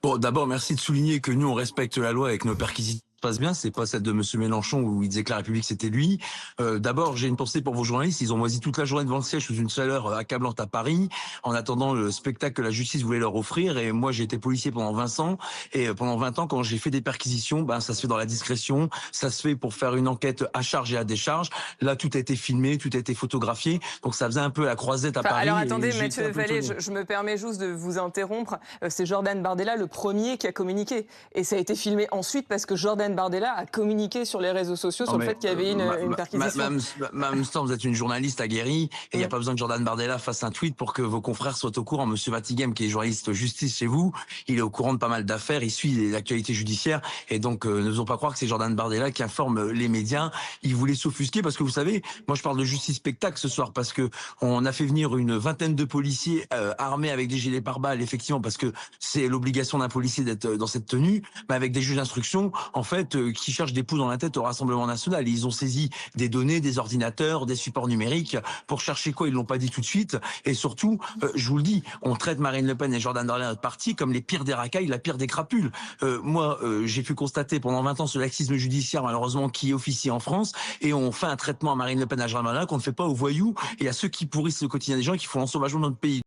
Bon, d'abord, merci de souligner que nous, on respecte la loi et que nos perquisitions se passent bien. C'est pas celle de Monsieur Mélenchon où il disait que la République, c'était lui. D'abord, j'ai une pensée pour vos journalistes. Ils ont moisi toute la journée devant le siège sous une chaleur accablante à Paris, en attendant le spectacle que la justice voulait leur offrir. Et moi, j'ai été policier pendant 20 ans. Et pendant 20 ans, quand j'ai fait des perquisitions, ben, ça se fait dans la discrétion. Ça se fait pour faire une enquête à charge et à décharge. Là, tout a été filmé, tout a été photographié. Donc, ça faisait un peu la croisette à Enfin, alors Paris et attendez, j'ai été Mathieu un peu Vallée, étonné. je me permets juste de vous interrompre. C'est Jordan Bardella le premier qui a communiqué. Et ça a été filmé ensuite parce que Jordan Bardella a communiqué sur les réseaux sociaux Non sur le mais fait qu'il y avait une perquisition. Madame Storm, vous êtes une journaliste aguerrie et il n'y a Mm. pas besoin que Jordan Bardella fasse un tweet pour que vos confrères soient au courant. Monsieur Vatigem, qui est journaliste justice chez vous, il est au courant de pas mal d'affaires, il suit l'actualité judiciaire et donc ne faisons pas croire que c'est Jordan Bardella qui informe les médias. Il voulait s'offusquer parce que vous savez, moi je parle de justice spectacle ce soir parce que on a fait venir une vingtaine de policiers armés avec des gilets pare-balles, effectivement parce que c'est l'obligation d'un policier d'être dans cette tenue, mais avec des juges d'instruction en fait qui cherchent des poux dans la tête au Rassemblement national. Ils ont saisi des données, des ordinateurs, des supports numériques pour chercher quoi, ils l'ont pas dit tout de suite. Et surtout, je vous le dis, on traite Marine Le Pen et Jordan Bardella, notre parti, comme les pires des racailles, la pire des crapules. Moi, j'ai pu constater pendant 20 ans ce laxisme judiciaire, malheureusement, qui officie en France, et on fait un traitement à Marine Le Pen et à Jordan Bardella qu'on ne fait pas aux voyous et à ceux qui pourrissent le quotidien des gens et qui font l'ensauvagement de notre pays.